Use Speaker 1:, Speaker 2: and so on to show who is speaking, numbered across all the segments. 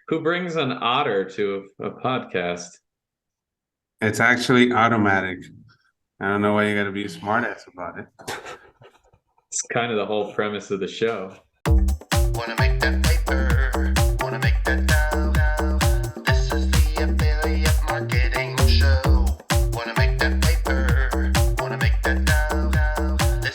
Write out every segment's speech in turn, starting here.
Speaker 1: Who brings an otter to a podcast?
Speaker 2: It's actually automatic. I don't know why you got to be a smartass about it.
Speaker 1: It's kind of the whole premise of the show.
Speaker 3: Wanna make that paper, wanna make that now. This is the affiliate marketing show. Wanna make that paper, wanna make that now.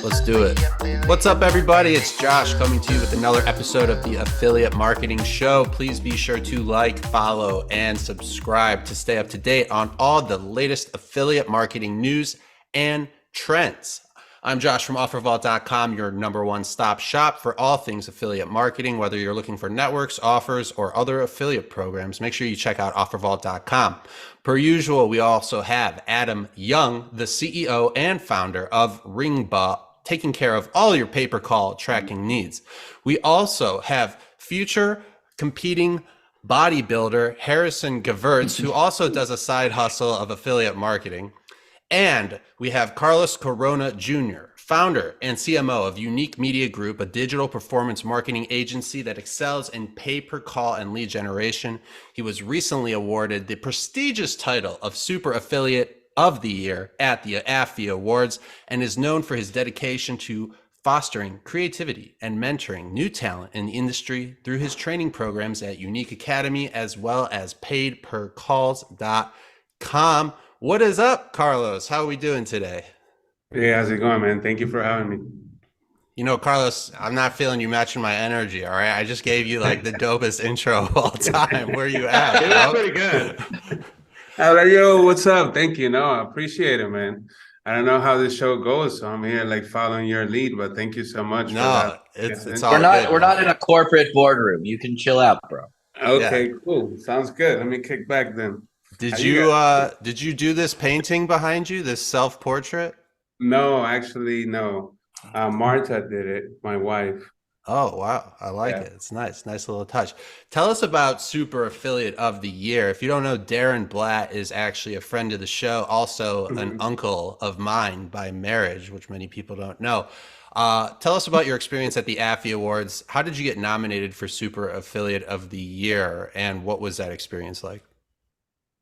Speaker 4: Let's do it. What's up, everybody? It's Josh coming to you with another episode of the Affiliate Marketing Show. Please be sure to like, follow, and subscribe to stay up to date on all the latest affiliate marketing news and trends. I'm Josh from OfferVault.com, your number one stop shop for all things affiliate marketing. Whether you're looking for networks, offers, or other affiliate programs, make sure you check out OfferVault.com. Per usual, we also have Adam Young, the CEO and founder of Ringba, taking care of all your pay-per-call tracking needs. We also have future competing bodybuilder Harrison Gevirtz, who also does a side hustle of affiliate marketing. And we have Carlos Corona Jr., founder and CMO of Unik Media Group, a digital performance marketing agency that excels in pay-per-call and lead generation. He was recently awarded the prestigious title of Super Affiliate of the Year at the Affy Awards and is known for his dedication to fostering creativity and mentoring new talent in the industry through his training programs at Unik Academy as well as paidpercalls.com. What is up, Carlos? How are we doing today?
Speaker 2: Hey, how's it going, man? Thank you for having me.
Speaker 4: You know, Carlos, I'm not feeling you matching my energy, all right? I just gave you like the dopest intro of all time. Where you at,
Speaker 1: It was pretty good.
Speaker 2: I was like, yo, what's up? Thank you. No, I appreciate it, man. I don't know how this show goes, so I'm here like following your lead, but thank you so much for that.
Speaker 4: It's all
Speaker 5: We're not
Speaker 4: good.
Speaker 5: we're not in a corporate boardroom. You can chill out, bro.
Speaker 2: Okay, cool. Sounds good. Let me kick back then.
Speaker 4: Did
Speaker 2: How
Speaker 4: you do this painting behind you, this self-portrait?
Speaker 2: No, actually, no. Marta did it, my wife.
Speaker 4: Oh, wow. I like it. It's nice. Nice little touch. Tell us about Super Affiliate of the Year. If you don't know, Darren Blatt is actually a friend of the show, also an uncle of mine by marriage, which many people don't know. Tell us about your experience at the Affy Awards. How did you get nominated for Super Affiliate of the Year, and what was that experience like?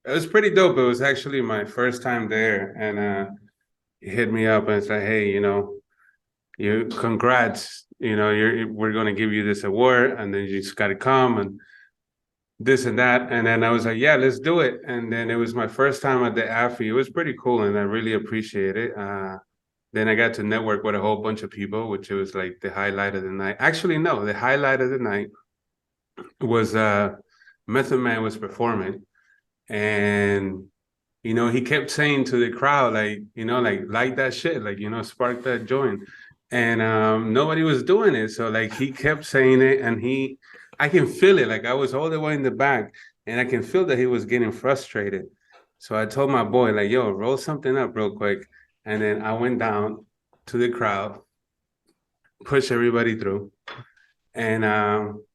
Speaker 2: It was pretty dope. It was actually my first time there, and he hit me up and it's like, hey, congrats. We're going to give you this award, and then you just got to come and this and that. And then I was like, yeah, let's do it. And then it was my first time at the Affy. It was pretty cool, and I really appreciate it. Then I got to network with a whole bunch of people, which was like the highlight of the night. Actually, no, the highlight of the night was Method Man was performing, and he kept saying to the crowd, like that shit, spark that joint. And nobody was doing it. So like he kept saying it, and I can feel it. Like I was all the way in the back, and I can feel that he was getting frustrated. So I told my boy, like, yo, roll something up real quick. And then I went down to the crowd, push everybody through, and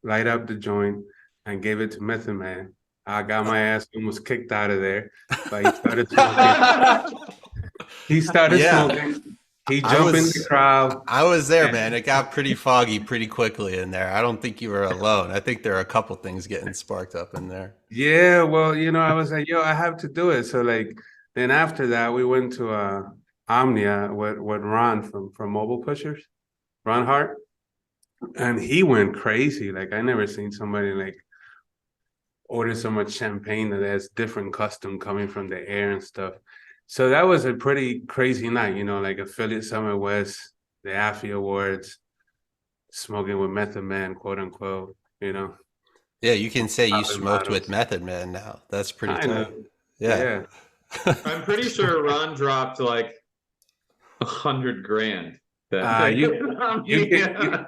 Speaker 2: light up the joint and gave it to Method Man. I got my ass almost kicked out of there, but he started smoking. He started smoking. He jumped in the crowd.
Speaker 4: I was there, man. It got pretty foggy pretty quickly in there. I don't think you were alone. I think there are a couple things getting sparked up in there.
Speaker 2: Yeah, well, I was like, yo, I have to do it. So like, then after that, we went to Omnia with Ron from Mobile Pushers, Ron Hart, and he went crazy. Like I never seen somebody like order so much champagne that has different custom coming from the air and stuff. So that was a pretty crazy night, like Affiliate Summit West, the Affy Awards, smoking with Method Man, quote unquote,
Speaker 4: Yeah, you can say you smoked with Method Man now. That's pretty tough. Yeah.
Speaker 1: I'm pretty sure Ron dropped like $100,000.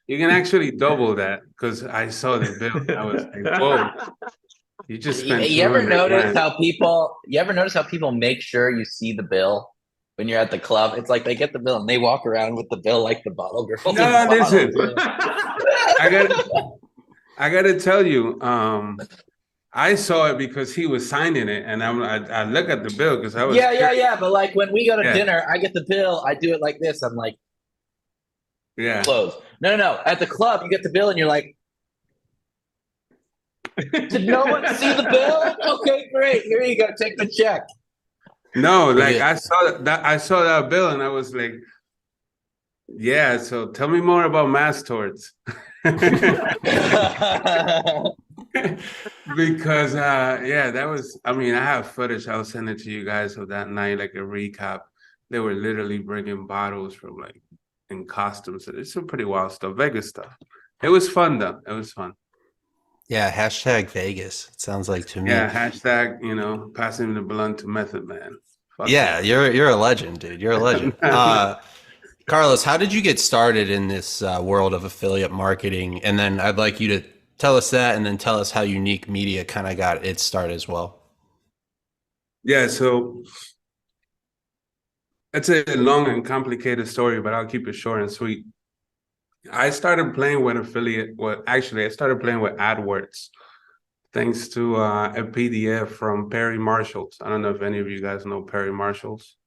Speaker 2: You can actually double that because I saw the bill. I was like, whoa. You just spent
Speaker 5: You ever notice
Speaker 2: grand.
Speaker 5: how people make sure you see the bill when you're at the club? It's like they get the bill and they walk around with the bill like the bottle girl.
Speaker 2: No, listen. I gotta tell you, I saw it because he was signing it, and I look at the bill because I was
Speaker 5: yeah. But like when we go to dinner, I get the bill, I do it like this. I'm like, close. No. At the club, you get the bill and you're like, Did no one see the bill? Okay, great. Here you go. Take the check.
Speaker 2: No, like
Speaker 4: Yeah.
Speaker 2: I saw that bill and I was like, yeah, so tell me more about mass torts. Because yeah, that was, I mean, I have footage. I'll send it to you guys of that night, like a recap. They were literally bringing bottles from like in costumes. It's some pretty wild stuff, Vegas stuff. It was fun though. It was fun.
Speaker 4: Yeah, hashtag Vegas. It sounds like to me.
Speaker 2: Yeah, hashtag, passing the blunt to Method Man. Fuck
Speaker 4: Yeah, you're a legend, dude. You're a legend. Carlos, how did you get started in this world of affiliate marketing? And then I'd like you to tell us that, and then tell us how Unik Media kind of got its start as well.
Speaker 2: Yeah, so it's a long and complicated story, but I'll keep it short and sweet. I started playing with affiliate. Well, actually, I started playing with AdWords thanks to a PDF from Perry Marshalls. I don't know if any of you guys know Perry Marshalls.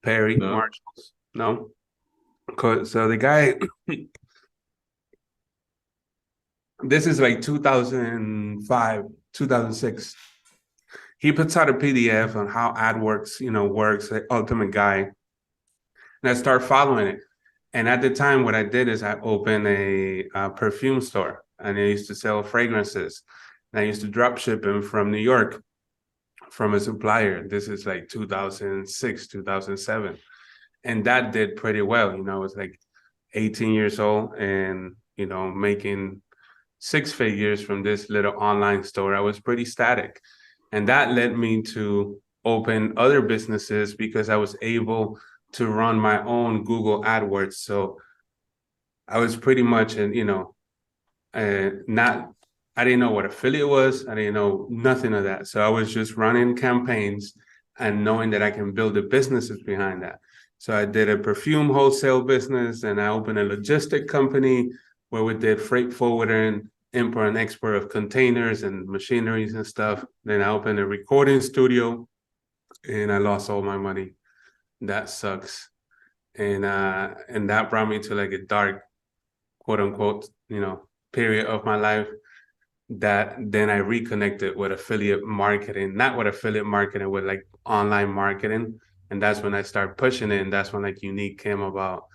Speaker 2: Perry
Speaker 1: No.
Speaker 2: Marshalls. No? So the guy, this is like 2005, 2006. He puts out a PDF on how AdWords, works, the ultimate guide. And I start following it. And at the time, what I did is I opened a perfume store, and I used to sell fragrances. And I used to drop ship them from New York from a supplier. This is like 2006, 2007. And that did pretty well. I was like 18 years old and, making six figures from this little online store. I was pretty static. And that led me to open other businesses because I was able to run my own Google AdWords. So I was pretty much, I didn't know what affiliate was. I didn't know nothing of that. So I was just running campaigns and knowing that I can build the businesses behind that. So I did a perfume wholesale business, and I opened a logistic company where we did freight forwarding, import and export of containers and machineries and stuff. Then I opened a recording studio, and I lost all my money. That sucks. And that brought me to like a dark, quote unquote, period of my life. That then I reconnected with affiliate marketing, not with affiliate marketing, with like online marketing. And that's when I started pushing it. And that's when like Unik came about.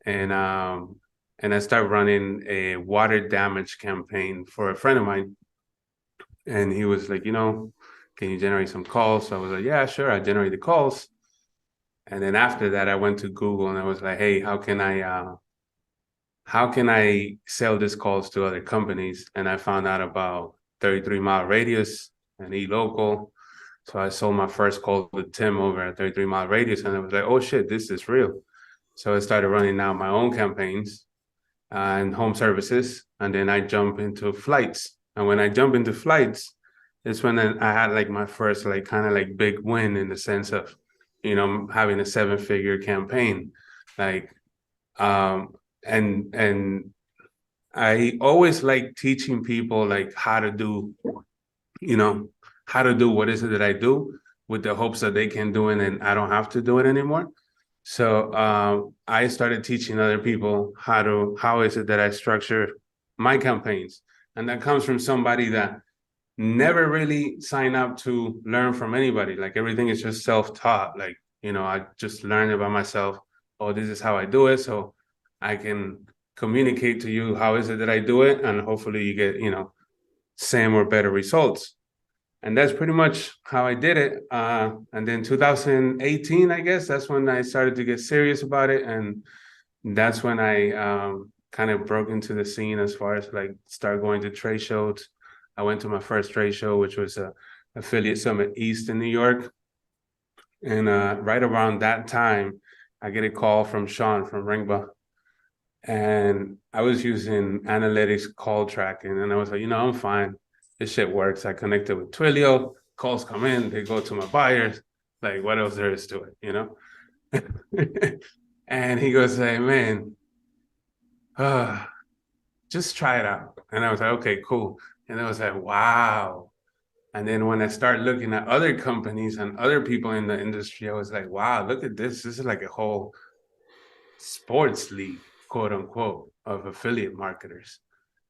Speaker 2: And I started running a water damage campaign for a friend of mine. And he was like, can you generate some calls? So I was like, yeah, sure. I generated the calls. And then after that, I went to Google and I was like, hey, how can I sell these calls to other companies? And I found out about 33-mile radius and eLocal. So I sold my first call to Tim over at 33-mile radius. And I was like, oh shit, this is real. So I started running now my own campaigns and home services. And then I jump into flights. And when I jump into flights, it's when I had like my first like kind of like big win in the sense of, having a 7-figure campaign. Like, and I always like teaching people like how to do what is it that I do, with the hopes that they can do it and I don't have to do it anymore. So I started teaching other people how is it that I structure my campaigns. And that comes from somebody that never really signed up to learn from anybody. Like everything is just self-taught. Like, I just learned it by myself. Oh, this is how I do it. So I can communicate to you how is it that I do it. And hopefully you get, same or better results. And that's pretty much how I did it. And then 2018, I guess, that's when I started to get serious about it. And that's when I kind of broke into the scene as far as like start going to trade shows. I went to my first trade show, which was a Affiliate Summit East in New York. And right around that time, I get a call from Sean from Ringba. And I was using analytics call tracking. And I was like, I'm fine. This shit works. I connected with Twilio. Calls come in. They go to my buyers. Like, what else there is to it, And he goes, hey, man, just try it out. And I was like, okay, cool. And I was like, wow. And then when I started looking at other companies and other people in the industry, I was like, wow, look at this. This is like a whole sports league, quote unquote, of affiliate marketers.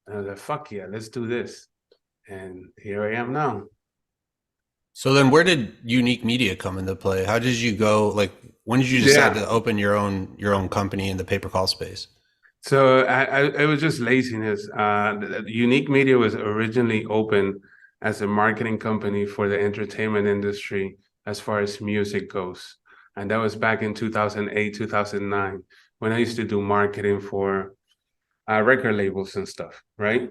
Speaker 2: And I was like, fuck yeah, let's do this. And here I am now.
Speaker 4: So then where did Unique Media come into play? How did you go, like, when did you decide to open your own company in the pay-per-call space?
Speaker 2: So it was just laziness. The Unique Media was originally open as a marketing company for the entertainment industry as far as music goes. And that was back in 2008, 2009, when I used to do marketing for record labels and stuff, right?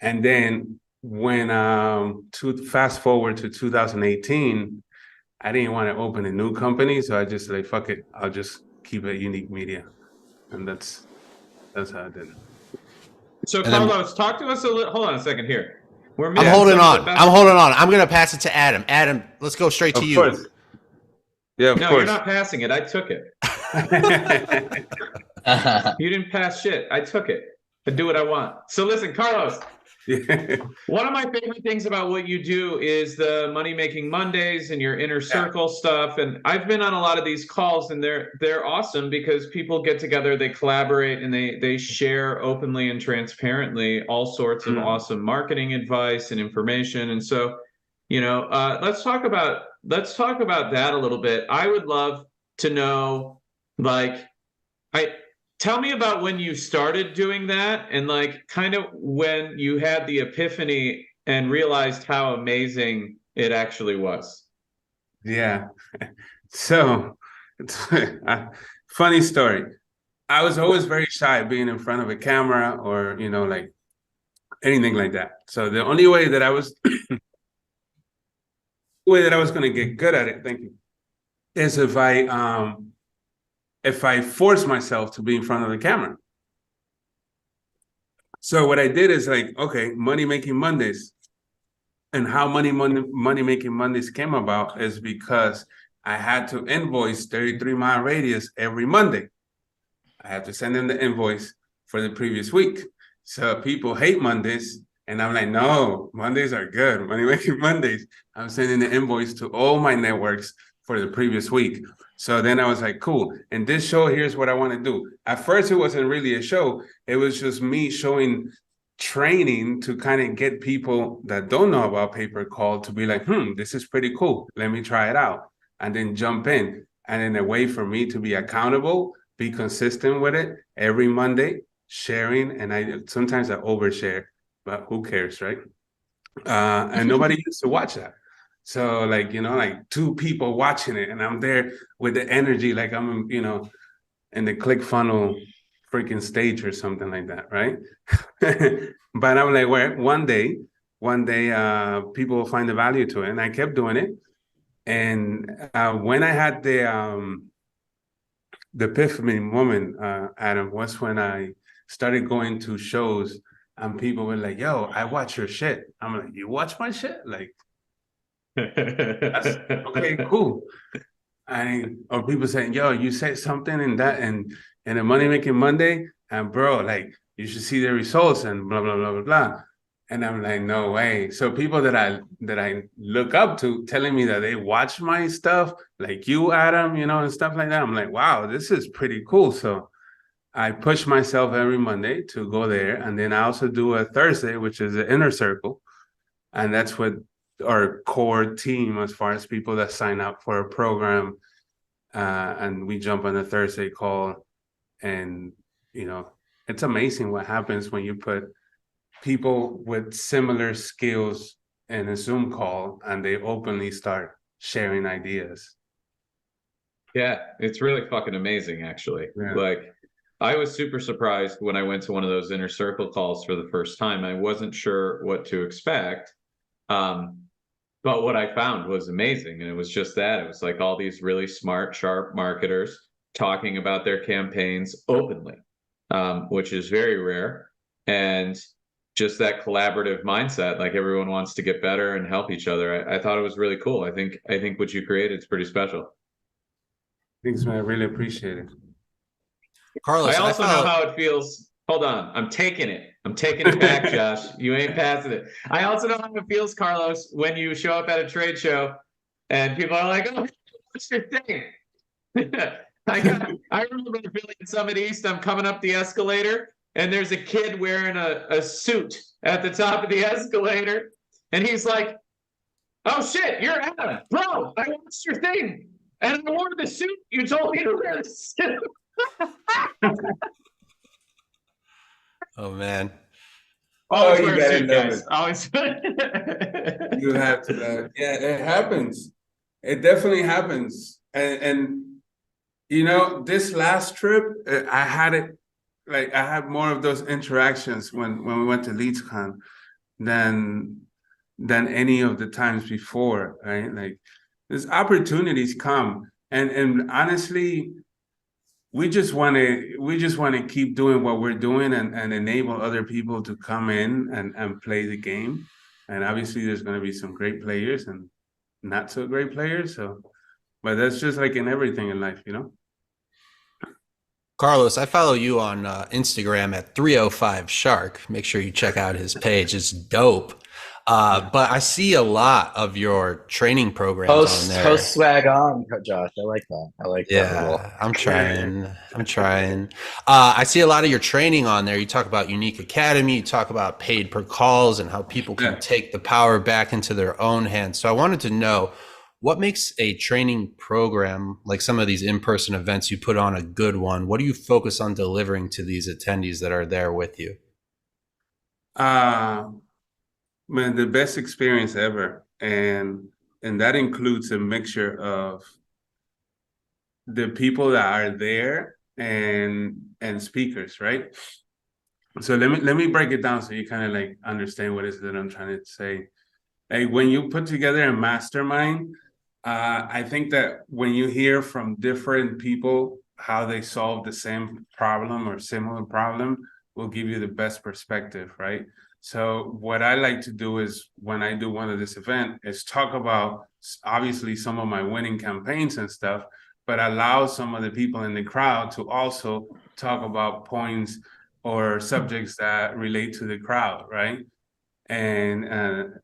Speaker 2: And then when to fast forward to 2018, I didn't want to open a new company, so I just like, fuck it, I'll just keep it Unique Media. And that's how I did it.
Speaker 1: So,
Speaker 4: And then-
Speaker 1: Carlos, talk to us a little. Hold on a second here. We're
Speaker 4: I'm
Speaker 1: missing
Speaker 4: holding
Speaker 1: some of
Speaker 4: on.
Speaker 1: the best-
Speaker 4: I'm holding on. I'm going to pass it to Adam. Adam, let's go straight to
Speaker 2: Of
Speaker 4: you.
Speaker 2: course. Yeah, of
Speaker 1: No,
Speaker 2: course.
Speaker 1: you're not passing it. I took it. You didn't pass shit. I took it. I do what I want. So listen, Carlos,
Speaker 2: Yeah.
Speaker 1: one of my favorite things about what you do is the Money Making Mondays and your inner circle stuff. And I've been on a lot of these calls, and they're awesome because people get together, they collaborate, and they share openly and transparently all sorts of awesome marketing advice and information. And so, let's talk about that a little bit. I would love to know, like, tell me about when you started doing that, and like kind of when you had the epiphany and realized how amazing it actually was.
Speaker 2: Yeah. So, funny story. I was always very shy being in front of a camera or, like anything like that. So the only way that I was going to get good at it, thank you, is if I force myself to be in front of the camera. So what I did is like, okay, Money Making Mondays. And how Money Making Mondays came about is because I had to invoice 33-mile radius every Monday. I have to send them the invoice for the previous week. So people hate Mondays. And I'm like, no, Mondays are good. Money Making Mondays. I'm sending the invoice to all my networks for the previous week. So then I was like, cool. And this show, here's what I want to do. At first, it wasn't really a show. It was just me showing training to kind of get people that don't know about pay-per-call to be like, this is pretty cool. Let me try it out. And then jump in. And in a way for me to be accountable, be consistent with it every Monday, sharing. And sometimes I overshare, but who cares, right? And nobody used to watch that. So like, like 2 people watching it, and I'm there with the energy, like I'm, in the ClickFunnels freaking stage or something like that, right? But I'm like, well, one day, people will find the value to it, and I kept doing it. And when I had the epiphany moment, Adam, was when I started going to shows, and people were like, "Yo, I watch your shit." I'm like, "You watch my shit?" Like. That's, okay, cool. Or people saying, yo, you said something in that and in a Money Making Monday, and bro, like you should see the results and blah blah blah blah blah. And I'm like, no way. So people that I look up to telling me that they watch my stuff, like you, Adam, and stuff like that. I'm like, wow, this is pretty cool. So I push myself every Monday to go there, and then I also do a Thursday, which is the inner circle, and that's what our core team as far as people that sign up for a program, and we jump on a Thursday call, and it's amazing what happens when you put people with similar skills in a Zoom call and they openly start sharing ideas.
Speaker 1: Yeah, it's really fucking amazing, actually.
Speaker 2: Yeah.
Speaker 1: Like, I was super surprised when I went to one of those inner circle calls for the first time. I wasn't sure what to expect. But what I found was amazing. And it was just that. It was like all these really smart, sharp marketers talking about their campaigns openly, which is very rare. And just that collaborative mindset, like everyone wants to get better and help each other. I thought it was really cool. I think what you created is pretty special.
Speaker 2: Thanks, man. I really appreciate it.
Speaker 4: Carlos,
Speaker 1: I also know how it feels. Hold on. I'm taking it back, Josh. You ain't passing it. I also know how it feels, Carlos, when you show up at a trade show and people are like, oh, what's your thing? I remember Affiliate Summit East. I'm coming up the escalator and there's a kid wearing a suit at the top of the escalator, and he's like, "Oh shit, you're Adam, bro! I watched your thing, and I wore the suit. You told me to wear the suit."
Speaker 4: Oh man.
Speaker 1: Always
Speaker 2: you
Speaker 1: wear a
Speaker 2: gotta
Speaker 1: suit,
Speaker 2: love
Speaker 1: guys.
Speaker 2: it.
Speaker 1: Always.
Speaker 2: You have to. Yeah, it happens. It definitely happens. And you know, this last trip, I had it like I had more of those interactions when we went to LeadsCon than any of the times before, right? Like, these opportunities come, and honestly, we just want to keep doing what we're doing and enable other people to come in and play the game. And obviously, there's going to be some great players and not so great players. So, but that's just like in everything in life, you know.
Speaker 4: Carlos, I follow you on Instagram at 305 Shark. Make sure you check out his page. It's dope. But I see a lot of your training programs on there.
Speaker 5: Post swag on, Josh. I like that. I like that.
Speaker 4: Yeah, I'm trying. I see a lot of your training on there. You talk about Unik Academy. You talk about paid per calls and how people can take the power back into their own hands. So I wanted to know, what makes a training program, like some of these in-person events you put on, a good one? What do you focus on delivering to these attendees that are there with you?
Speaker 2: Man, the best experience ever. And that includes a mixture of the people that are there and speakers, right? So let me break it down so you kind of like understand what it is that I'm trying to say. Like, when you put together a mastermind, I think that when you hear from different people how they solve the same problem or similar problem will give you the best perspective, right? So what I like to do is, when I do one of this event, is talk about obviously some of my winning campaigns and stuff, but allow some of the people in the crowd to also talk about points or subjects that relate to the crowd, right? And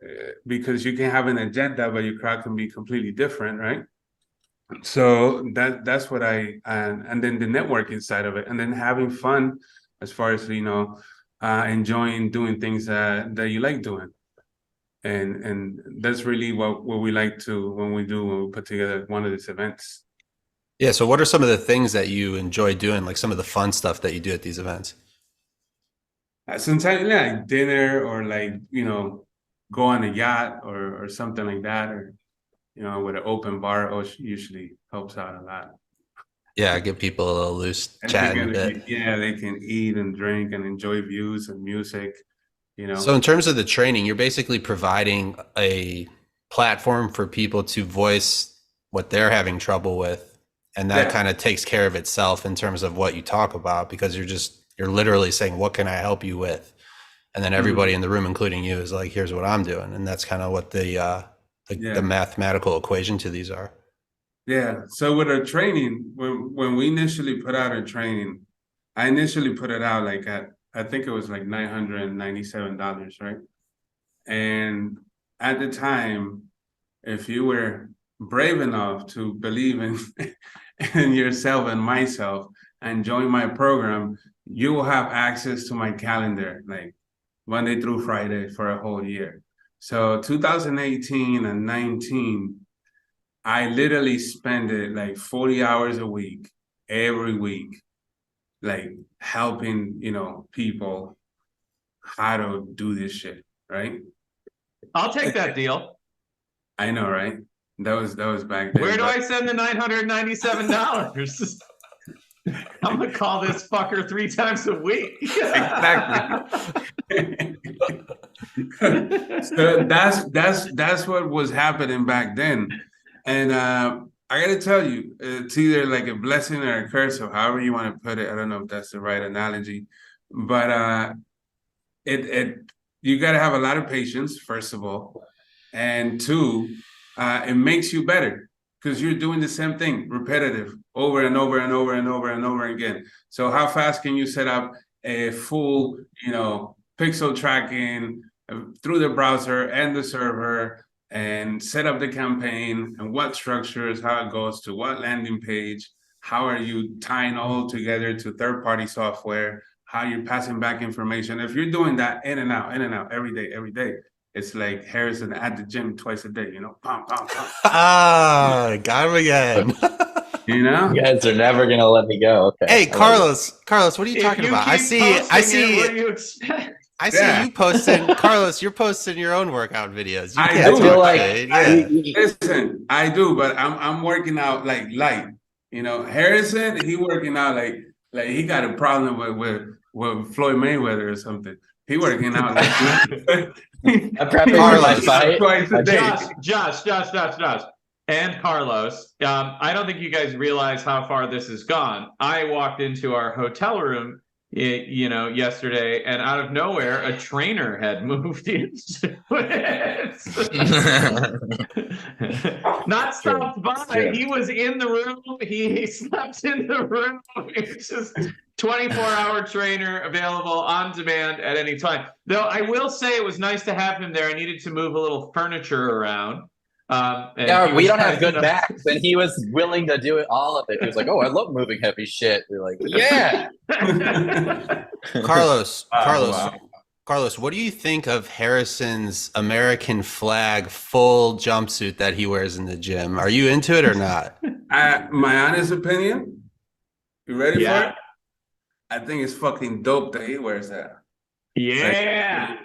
Speaker 2: because you can have an agenda, but your crowd can be completely different, right? So that's what and then the networking side of it, and then having fun as far as, you know, enjoying doing things that you like doing, and that's really what we like to when we put together one of these events.
Speaker 4: Yeah. So what are some of the things that you enjoy doing, like some of the fun stuff that you do at these events?
Speaker 2: Sometimes, yeah, like dinner, or like, you know, go on a yacht or something like that, or, you know, with an open bar, usually helps out a lot.
Speaker 4: Yeah, give people a little loose chatting a bit.
Speaker 2: Yeah, they can eat and drink and enjoy views and music, you know.
Speaker 4: So in terms of the training, you're basically providing a platform for people to voice what they're having trouble with, and that kind of takes care of itself in terms of what you talk about, because you're literally saying, what can I help you with? And then everybody in the room, including you, is like, here's what I'm doing. And that's kind of what the mathematical equation to these are.
Speaker 2: Yeah. So with our training, when we initially put out our training, I initially put it out like I think it was like $997, right? And at the time, if you were brave enough to believe in yourself and myself and join my program, you will have access to my calendar, like Monday through Friday for a whole year. So 2018 and 19, I literally spend it like 40 hours a week, every week, like helping, you know, people how to do this shit, right?
Speaker 1: I'll take that deal.
Speaker 2: I know, right? That was back then.
Speaker 1: Where do I send the $997? I'm gonna call this fucker 3 times a week.
Speaker 2: Exactly. So that's what was happening back then. And I gotta tell you, it's either like a blessing or a curse, or however you want to put it. I don't know if that's the right analogy, but you gotta have a lot of patience, first of all, and two, it makes you better, because you're doing the same thing, repetitive, over and over and over and over and over again. So how fast can you set up a full, you know, pixel tracking through the browser and the server, and set up the campaign, and what structures, how it goes to what landing page, how are you tying all together to third-party software, how you're passing back information. If you're doing that in and out, every day, it's like Harrison at the gym twice a day, pom, pom, pom.
Speaker 4: Got him again.
Speaker 5: You guys are never gonna let me go. Okay.
Speaker 4: Hey, Carlos, what are you
Speaker 1: If
Speaker 4: talking
Speaker 1: you
Speaker 4: about?
Speaker 1: keep
Speaker 4: I see
Speaker 1: posting it, what do you expect?
Speaker 4: I see you posting, Carlos. You're posting your own workout videos. You
Speaker 2: I
Speaker 4: can't
Speaker 2: do.
Speaker 4: talk
Speaker 5: I feel like
Speaker 4: shit. Yeah.
Speaker 2: Listen, I do, but I'm working out like light. Harrison, he working out like he got a problem with Floyd Mayweather or something. He working out like
Speaker 5: I'm prepping for my fight.
Speaker 2: twice a day.
Speaker 1: Josh, and Carlos. I don't think you guys realize how far this has gone. I walked into our hotel room, yesterday, and out of nowhere, a trainer had moved into it. Not stopped by. He was in the room. He slept in the room. It's just 24-hour trainer available on demand at any time. Though I will say it was nice to have him there. I needed to move a little furniture around.
Speaker 5: Yeah, we don't have good backs, and he was willing to do all of it. He was like, "Oh, I love moving heavy shit." We're like, "Yeah."
Speaker 4: Carlos,
Speaker 2: wow.
Speaker 4: Carlos, what do you think of Harrison's American flag full jumpsuit that he wears in the gym? Are you into it or not?
Speaker 2: My honest opinion, you ready for
Speaker 1: Yeah.
Speaker 2: it? I think it's fucking dope that he wears that.
Speaker 1: Yeah.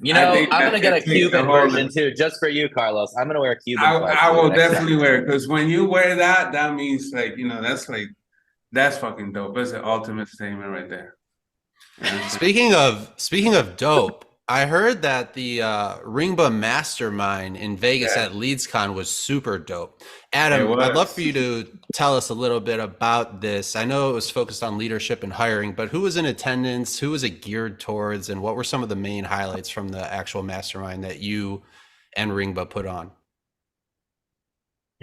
Speaker 5: I'm gonna get a Cuban version too, just for you, Carlos. I'm gonna wear a Cuban.
Speaker 2: I will definitely wear it, because when you wear that, that means that's fucking dope. That's the ultimate statement right there.
Speaker 4: Speaking of dope, I heard that the Ringba Mastermind in Vegas at LeadsCon was super dope. Adam, I'd love for you to tell us a little bit about this. I know it was focused on leadership and hiring, but who was in attendance? Who was it geared towards? And what were some of the main highlights from the actual mastermind that you and Ringba put on?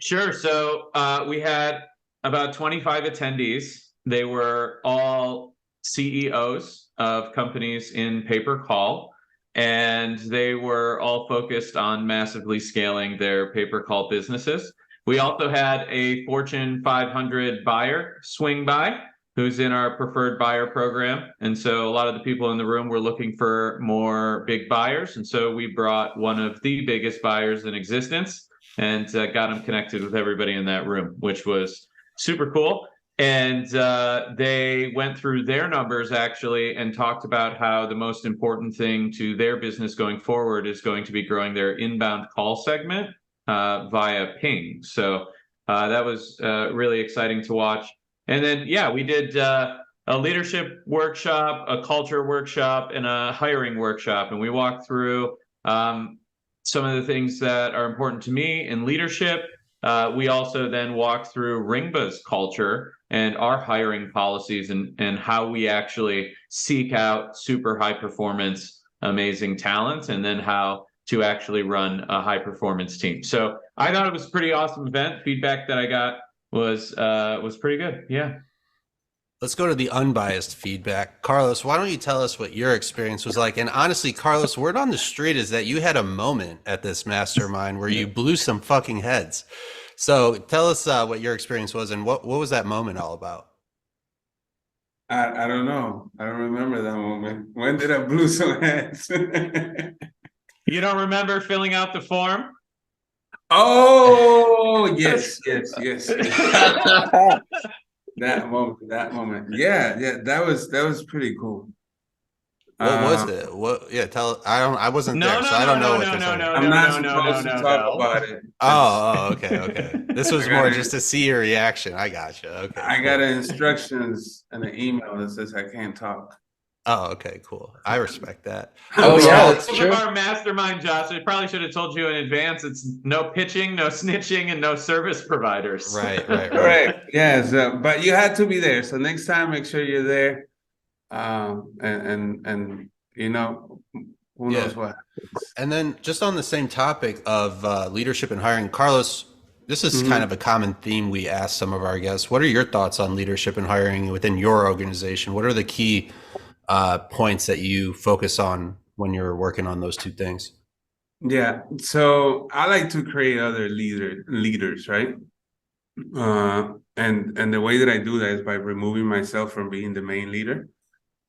Speaker 1: Sure. So we had about 25 attendees. They were all CEOs of companies in pay-per-call, and they were all focused on massively scaling their pay-per-call businesses. We also had a Fortune 500 buyer swing by, who's in our preferred buyer program. And so a lot of the people in the room were looking for more big buyers. And so we brought one of the biggest buyers in existence and got him connected with everybody in that room, which was super cool. And they went through their numbers actually and talked about how the most important thing to their business going forward is going to be growing their inbound call segment via ping. So that was really exciting to watch. And then, we did a leadership workshop, a culture workshop, and a hiring workshop. And we walked through some of the things that are important to me in leadership. We also then walked through Ringba's culture and our hiring policies and how we actually seek out super high performance, amazing talent, and then how to actually run a high performance team. So I thought it was a pretty awesome event. Feedback that I got was pretty good. Yeah.
Speaker 4: Let's go to the unbiased feedback. Carlos, why don't you tell us what your experience was like? And honestly, Carlos, word on the street is that you had a moment at this mastermind where you blew some fucking heads. So tell us what your experience was and what was that moment all about?
Speaker 2: I don't know. I don't remember that moment. When did I blow some heads?
Speaker 1: You don't remember filling out the form?
Speaker 2: Oh, yes. That moment. Yeah, that was pretty cool.
Speaker 4: What was it? What? Yeah, tell. I wasn't there, so I don't know what this was.
Speaker 2: I'm not supposed to talk about it.
Speaker 4: Oh, okay. This was more just to see your reaction. I gotcha. Okay.
Speaker 2: I got instructions in an email that says I can't talk.
Speaker 4: Oh, okay, cool. I respect that.
Speaker 5: Oh yeah, that's true.
Speaker 1: Our mastermind, Josh. I probably should have told you in advance. It's no pitching, no snitching, and no service providers.
Speaker 4: Right.
Speaker 2: Correct. Yes, but you had to be there. So next time, make sure you're there. And who knows what happens.
Speaker 4: And then just on the same topic of leadership and hiring, Carlos, this is kind of a common theme we ask some of our guests. What are your thoughts on leadership and hiring within your organization? What are the key points that you focus on when you're working on those two things?
Speaker 2: Yeah, so I like to create other leaders, right? And the way that I do that is by removing myself from being the main leader.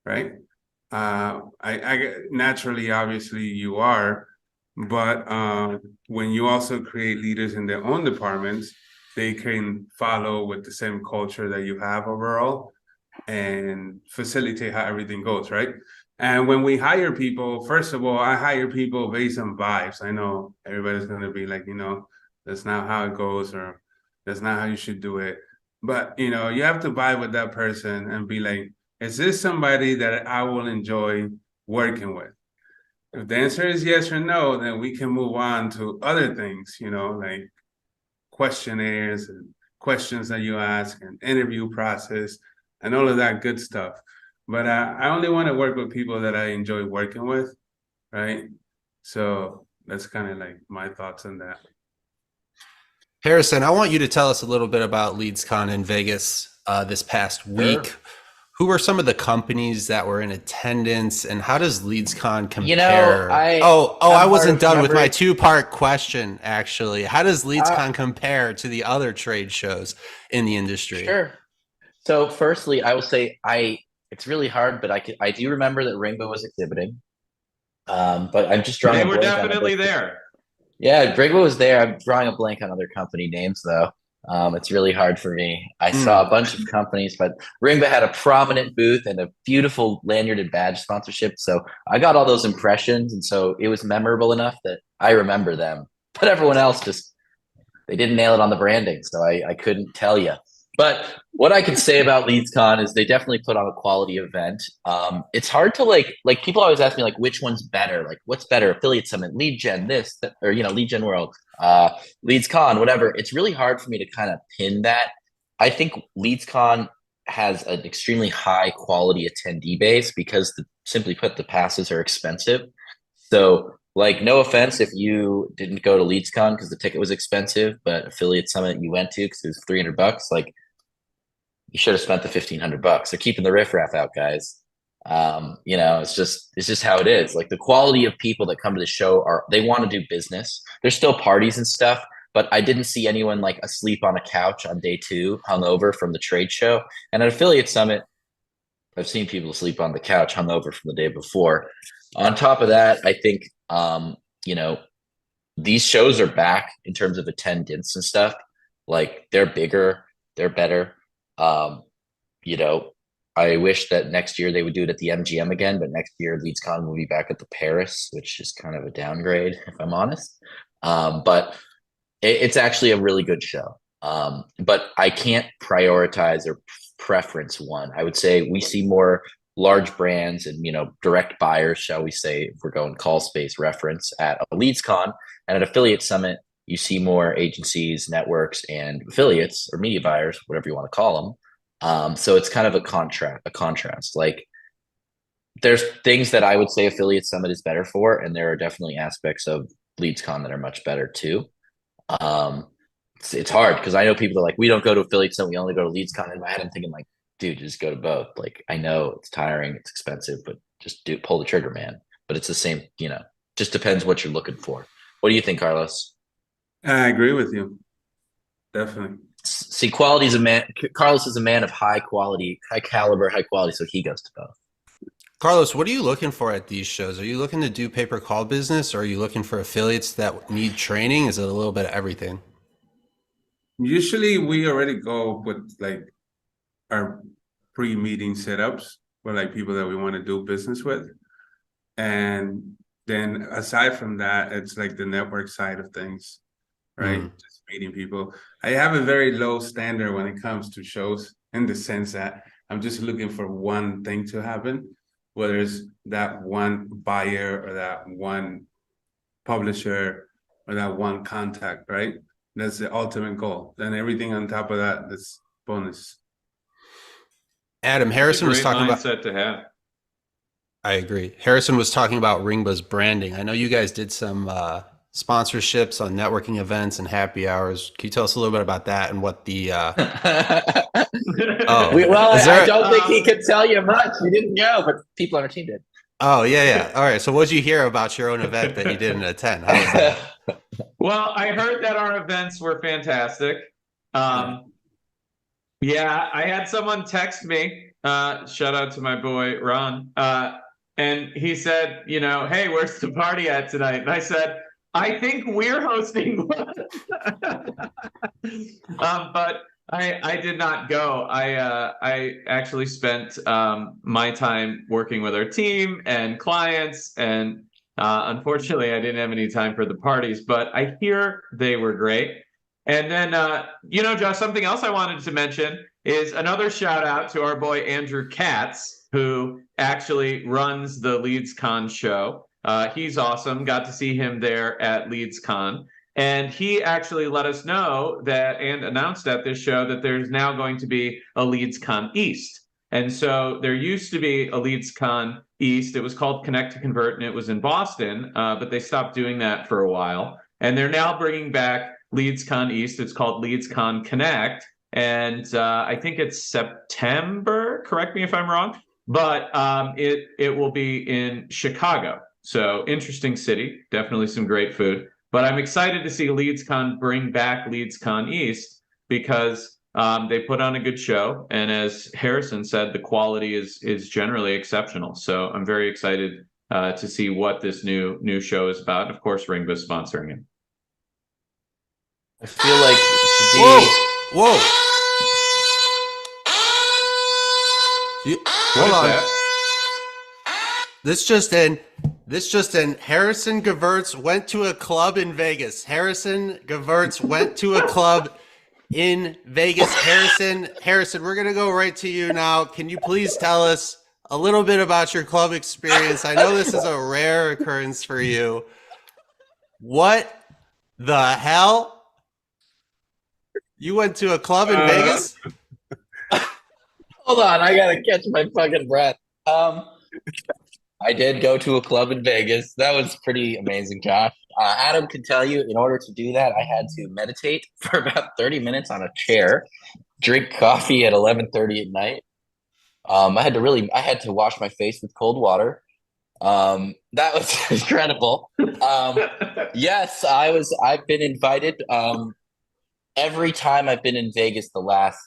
Speaker 2: right? I naturally, obviously, you are, but when you also create leaders in their own departments, they can follow with the same culture that you have overall and facilitate how everything goes, right? And when we hire people, first of all, I hire people based on vibes. I know everybody's going to be like, that's not how it goes, or that's not how you should do it. But, you have to vibe with that person and be like, is this somebody that I will enjoy working with? If the answer is yes or no, then we can move on to other things, like questionnaires and questions that you ask and interview process and all of that good stuff. But I only want to work with people that I enjoy working with, right? So that's kind of like my thoughts on that.
Speaker 4: Harrison, I want you to tell us a little bit about LeadsCon in Vegas this past week.
Speaker 5: Sure.
Speaker 4: Who were some of the companies that were in attendance, and how does LeadsCon compare?
Speaker 5: You know,
Speaker 4: I wasn't done with my
Speaker 5: remembering-
Speaker 4: two-part question, actually. How does LeadsCon compare to the other trade shows in the industry?
Speaker 5: Sure. So firstly, I will say it's really hard, but I do remember that Ringba was exhibiting. But I'm just drawing
Speaker 1: They
Speaker 5: a
Speaker 1: were
Speaker 5: blank on
Speaker 1: definitely
Speaker 5: other-
Speaker 1: there.
Speaker 5: Yeah, Ringba was there. I'm drawing a blank on other company names though. It's really hard for me. I saw a bunch of companies, but Ringba had a prominent booth and a beautiful lanyard and badge sponsorship. So I got all those impressions, and so it was memorable enough that I remember them. But everyone else they didn't nail it on the branding, so I couldn't tell you. But what I can say about LeadsCon is they definitely put on a quality event. It's hard to like people always ask me like which one's better, like what's better, Affiliate Summit, Lead Gen, this, that, or Lead Gen World, LeadsCon, whatever. It's really hard for me to kind of pin that. I think LeadsCon has an extremely high quality attendee base because simply put, the passes are expensive. So like, no offense if you didn't go to LeadsCon because the ticket was expensive, but Affiliate Summit you went to because it was $300, like you should have spent the $1,500. They're keeping the riffraff out, guys. It's just how it is. Like the quality of people that come to the show they want to do business. There's still parties and stuff, but I didn't see anyone like asleep on a couch on day 2, hungover from the trade show. And at Affiliate Summit, I've seen people sleep on the couch hungover from the day before. On top of that, I think these shows are back in terms of attendance and stuff. Like they're bigger, they're better. I wish that next year they would do it at the MGM again, but next year LeadsCon will be back at the Paris, which is kind of a downgrade, if I'm honest. But it's actually a really good show. But I can't prioritize or preference one. I would say we see more large brands and direct buyers, shall we say, if we're going call space reference at a LeadsCon, and at Affiliate Summit, you see more agencies, networks, and affiliates or media buyers, whatever you want to call them. So it's kind of a contrast. Like there's things that I would say Affiliate Summit is better for, and there are definitely aspects of LeadsCon that are much better too. It's hard because I know people are like, we don't go to Affiliate Summit, we only go to LeadsCon. In my head, I'm thinking like, dude, just go to both. Like I know it's tiring, it's expensive, but just pull the trigger, man. But it's the same, just depends what you're looking for. What do you think, Carlos?
Speaker 2: I agree with you. Definitely.
Speaker 5: See, quality is a man. Carlos is a man of high quality, high caliber, high quality. So he goes to both.
Speaker 4: Carlos, what are you looking for at these shows? Are you looking to do pay-per-call business, or are you looking for affiliates that need training? Is it a little bit of everything?
Speaker 2: Usually we already go with like our pre-meeting setups for like people that we want to do business with. And then aside from that, it's like the network side of things, right? Just meeting people. I have a very low standard when it comes to shows, in the sense that I'm just looking for one thing to happen, whether it's that one buyer or that one publisher or that one contact, right? That's the ultimate goal. Then everything on top of that, that's bonus.
Speaker 4: Adam, Harrison was talking about.
Speaker 1: Mindset to have.
Speaker 4: I agree. Harrison was talking about Ringba's branding. I know you guys did some sponsorships on networking events and happy hours. Can you tell us a little bit about that and what the?
Speaker 5: I
Speaker 4: there-
Speaker 5: don't think he could tell you much. We didn't go, but people on our team did.
Speaker 4: Oh yeah. All right. So what did you hear about your own event that you didn't attend? How was that?
Speaker 1: Well, I heard that our events were fantastic. I had someone text me Shout out to my boy Ron. And he said, hey, where's the party at tonight? And I said, I think we're hosting one. But I did not go. I actually spent my time working with our team and clients, and unfortunately, I didn't have any time for the parties. But I hear they were great. And then, Josh, something else I wanted to mention is another shout out to our boy Andrew Katz, who actually runs the LeadsCon show. He's awesome. Got to see him there at LeadsCon. And he actually let us know that and announced at this show that there's now going to be a LeadsCon East. And so there used to be a LeadsCon East. It was called Connect to Convert, and it was in Boston, but they stopped doing that for a while. And they're now bringing back LeadsCon East. It's called LeadsCon Connect. And I think it's September, correct me if I'm wrong, but it will be in Chicago. So interesting city, definitely some great food. But I'm excited to see LeadsCon bring back LeadsCon East because they put on a good show. And as Harrison said, the quality is generally exceptional. So I'm very excited to see what this new show is about. And of course, Ringba is sponsoring it.
Speaker 5: I feel like it should be...
Speaker 4: Whoa. Hold on.
Speaker 1: That?
Speaker 4: This just in. Harrison Gevirtz went to a club in Vegas. Harrison Gevirtz went to a club in Vegas. Harrison, we're going to go right to you now. Can you please tell us a little bit about your club experience? I know this is a rare occurrence for you. What the hell? You went to a club in Vegas?
Speaker 5: Hold on, I gotta catch my fucking breath. I did go to a club in Vegas. That was pretty amazing, Josh. Adam can tell you, in order to do that, I had to meditate for about 30 minutes on a chair, drink coffee at 11:30 at night. I had to wash my face with cold water. That was incredible. Yes, I've been invited. Every time I've been in Vegas, the last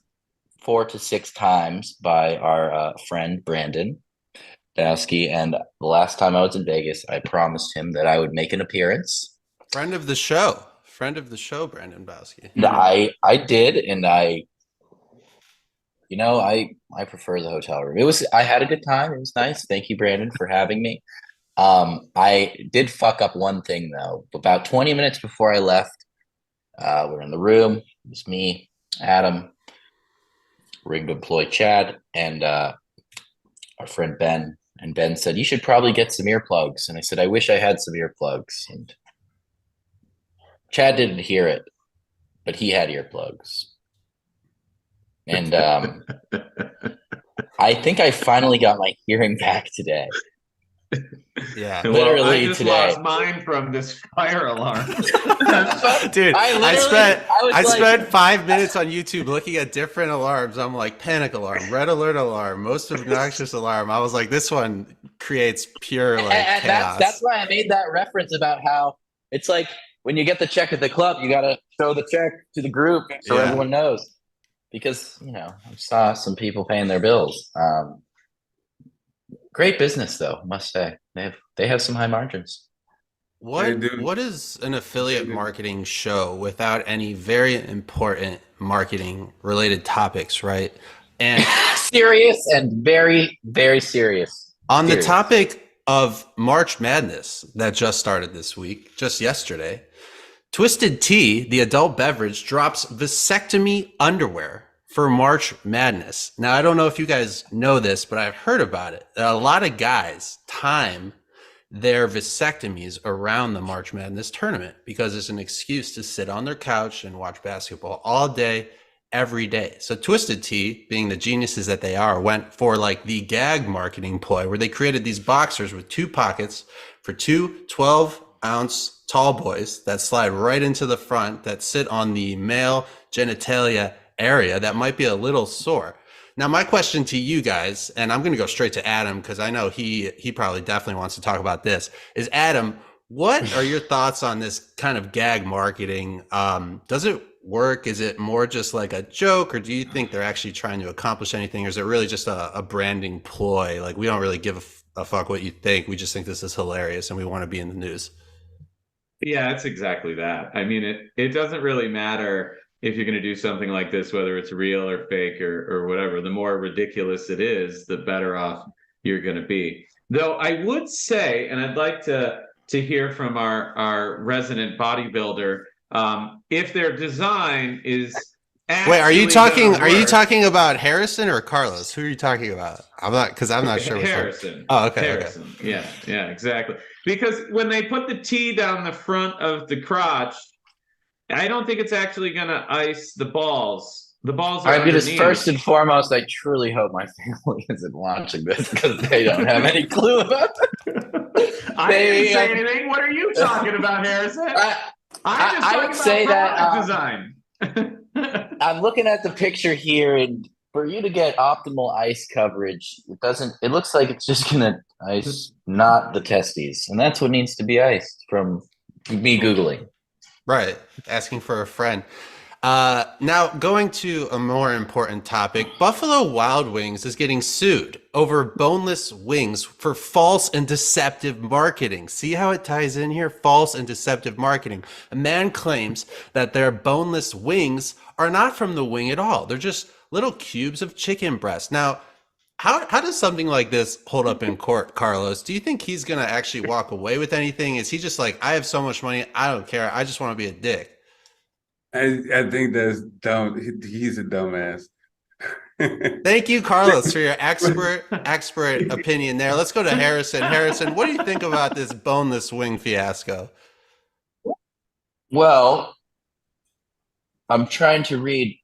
Speaker 5: 4 to 6 times by our friend Brandon Dowski, and the last time I was in Vegas, I promised him that I would make an appearance.
Speaker 4: Friend of the show, Brandon Dowski.
Speaker 5: I did, and I prefer the hotel room. I had a good time. It was nice. Thank you, Brandon, for having me. I did fuck up one thing though. About 20 minutes before I left, we're in the room. It was me, Adam, Ringba employee Chad, and our friend Ben. And Ben said, "You should probably get some earplugs." And I said, "I wish I had some earplugs." And Chad didn't hear it, but he had earplugs. And I think I finally got my hearing back today.
Speaker 4: Yeah,
Speaker 1: Literally I just
Speaker 5: today.
Speaker 1: lost mine from this fire alarm.
Speaker 4: Dude, I
Speaker 5: like,
Speaker 4: spent 5 minutes on YouTube looking at different alarms. I'm like, panic alarm, red alert alarm, most obnoxious alarm. I was like, this one creates pure chaos.
Speaker 5: That's why I made that reference about how it's like when you get the check at the club, you got to show the check to the group so everyone knows. Because I saw some people paying their bills. Great business, though, must say. They have some high margins.
Speaker 4: What is an affiliate marketing show without any very important marketing related topics, right? And
Speaker 5: serious and very, very serious.
Speaker 4: On the topic of March Madness that just started this week, just yesterday, Twisted Tea, the adult beverage, drops Vasectomy Underwear for March Madness. Now, I don't know if you guys know this, but I've heard about it. A lot of guys time their vasectomies around the March Madness tournament because it's an excuse to sit on their couch and watch basketball all day, every day. So Twisted Tea, being the geniuses that they are, went for like the gag marketing ploy where they created these boxers with 2 pockets for 2 12-ounce tall boys that slide right into the front that sit on the male genitalia area that might be a little sore. Now, my question to you guys, and I'm going to go straight to Adam because I know he probably definitely wants to talk about this, is Adam, what are your thoughts on this kind of gag marketing? Does it work? Is it more just like a joke, or do you think they're actually trying to accomplish anything, or is it really just a branding ploy? Like, we don't really give a fuck what you think. We just think this is hilarious and we want to be in the news.
Speaker 1: Yeah, it's exactly that. I mean, it doesn't really matter if you're going to do something like this, whether it's real or fake or whatever. The more ridiculous it is, the better off you're going to be. Though I would say, and I'd like to hear from our resident bodybuilder, if their design is
Speaker 4: Wait, are you
Speaker 1: actually gonna work.
Speaker 4: talking about Harrison or Carlos? Who are you talking about? I'm not sure. Which one.
Speaker 1: Harrison.
Speaker 4: Oh, okay.
Speaker 1: Harrison. Okay. Yeah, exactly. Because when they put the T down the front of the crotch, I don't think it's actually going to ice the balls. The balls are underneath.
Speaker 5: First and foremost, I truly hope my family isn't watching this because they don't have any clue about it.
Speaker 1: I didn't say anything. What are you talking about, Harrison?
Speaker 5: I would say that
Speaker 1: design.
Speaker 5: I'm looking at the picture here, and for you to get optimal ice coverage, it looks like it's just gonna ice not the testes, and that's what needs to be iced from me Googling.
Speaker 4: Right. Asking for a friend. Now, going to a more important topic, Buffalo Wild Wings is getting sued over boneless wings for false and deceptive marketing. See how it ties in here? False and deceptive marketing. A man claims that their boneless wings are not from the wing at all. They're just little cubes of chicken breast. Now, how does something like this hold up in court, Carlos? Do you think he's going to actually walk away with anything? Is he just like, I have so much money, I don't care, I just want to be a dick?
Speaker 2: I think that's dumb. He's a dumbass.
Speaker 4: Thank you, Carlos, for your expert opinion there. Let's go to Harrison. Harrison, what do you think about this boneless wing fiasco?
Speaker 5: Well, I'm trying to read.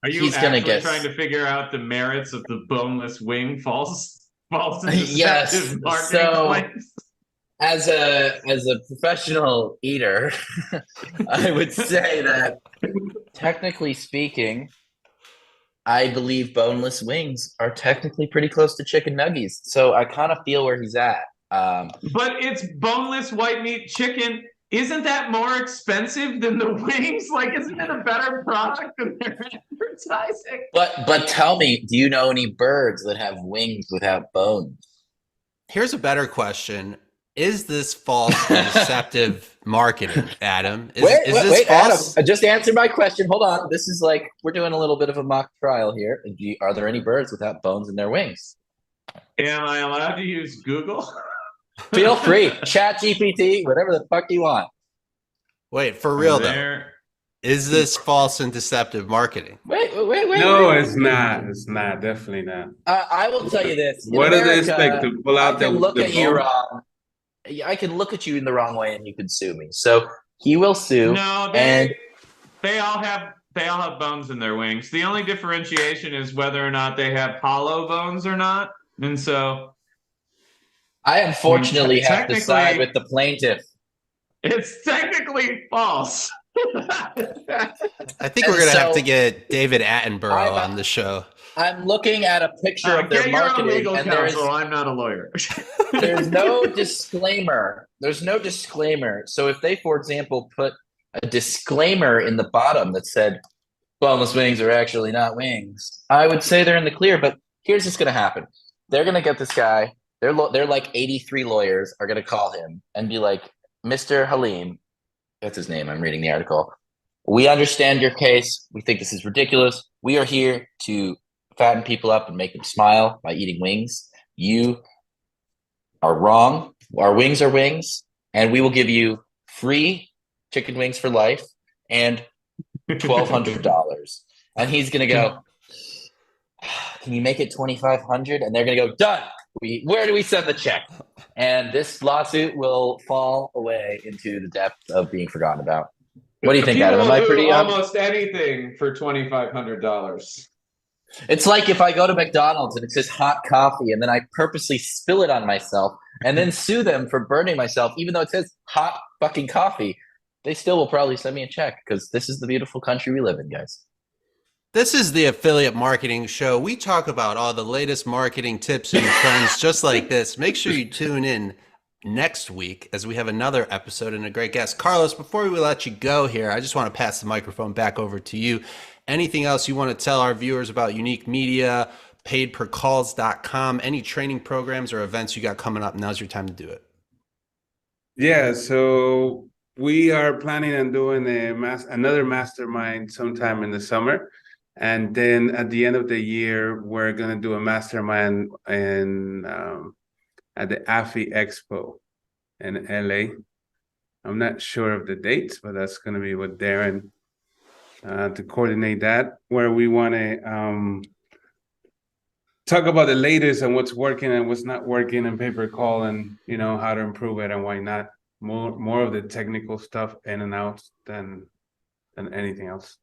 Speaker 1: Are you
Speaker 5: He's gonna
Speaker 1: actually
Speaker 5: guess.
Speaker 1: trying to figure out the merits of the boneless wing false and
Speaker 5: Yes,
Speaker 1: deceptive marketing
Speaker 5: so-
Speaker 1: claims?
Speaker 5: As a professional eater, I would say that technically speaking, I believe boneless wings are technically pretty close to chicken nuggies. So I kind of feel where he's at.
Speaker 1: But it's boneless white meat chicken. Isn't that more expensive than the wings? Like, isn't it a better product than they're advertising?
Speaker 5: But tell me, do you know any birds that have wings without bones?
Speaker 4: Here's a better question. Is this false and deceptive marketing, Adam? Is this false?
Speaker 5: Adam, just answer my question. Hold on. This is like, we're doing a little bit of a mock trial here. Are there any birds without bones in their wings?
Speaker 1: Am I allowed to use Google?
Speaker 5: Feel free. Chat GPT, whatever the fuck you want.
Speaker 4: Wait, for real though. Is this false and deceptive marketing?
Speaker 5: Wait.
Speaker 2: No, it's not. It's not. Definitely not.
Speaker 5: I will tell you this.
Speaker 2: What do they expect to pull out the
Speaker 5: look at you
Speaker 2: bone?
Speaker 5: wrong. I can look at you in the wrong way and you can sue me. So he will sue.
Speaker 1: No, they all have bones in their wings. The only differentiation is whether or not they have hollow bones or not. And so
Speaker 5: I unfortunately have to
Speaker 1: technically-
Speaker 5: side with the plaintiff.
Speaker 1: it's technically false.
Speaker 4: I think we're going to have to get David Attenborough on the show.
Speaker 5: I'm looking at a picture of their
Speaker 1: Get your own
Speaker 5: marketing,
Speaker 1: legal
Speaker 5: and
Speaker 1: counsel. I'm not a lawyer.
Speaker 5: there's no disclaimer. There's no disclaimer. So if they, for example, put a disclaimer in the bottom that said boneless wings are actually not wings, I would say they're in the clear. But here's what's going to happen. They're going to get this guy. They're like 83 lawyers are going to call him and be like, Mr. Halim, that's his name. I'm reading the article. We understand your case. We think this is ridiculous. We are here to fatten people up and make them smile by eating wings. You are wrong. Our wings are wings, and we will give you free chicken wings for life and $1,200. And he's gonna go, can you make it $2,500? And they're gonna go, done. Where do we send the check? And this lawsuit will fall away into the depth of being forgotten about. What do you think, Adam? Am I pretty
Speaker 1: almost anything for $2,500?
Speaker 5: It's like if I go to McDonald's and it says hot coffee and then I purposely spill it on myself and then sue them for burning myself, even though it says hot fucking coffee, they still will probably send me a check because this is the beautiful country we live in, guys.
Speaker 4: This is the Affiliate Marketing Show. We talk about all the latest marketing tips and trends just like this. Make sure you tune in next week as we have another episode and a great guest. Carlos, before we let you go here, I just want to pass the microphone back over to you. Anything else you want to tell our viewers about Unik Media, paidpercalls.com, any training programs or events you got coming up? Now's your time to do it.
Speaker 2: Yeah, so we are planning on doing another mastermind sometime in the summer. And then at the end of the year, we're going to do a mastermind at the Affy Expo in LA. I'm not sure of the dates, but that's going to be with Darren to coordinate that, where we want to talk about the latest and what's working and what's not working in pay-per-call, and how to improve it and why not. More of the technical stuff in and out than anything else.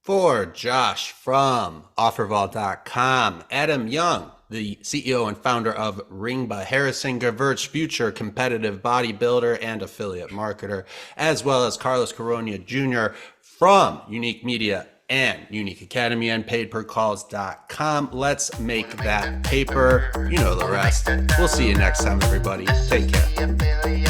Speaker 4: For Josh from OfferVault.com, Adam Young, the CEO and founder of Ringba, Harrison Gevirtz, future competitive bodybuilder and affiliate marketer, as well as Carlos Coronia Jr. from Unik Media and Unik Academy and paidpercalls.com. Let's make that paper. You know the rest. We'll see you next time, everybody. Take care.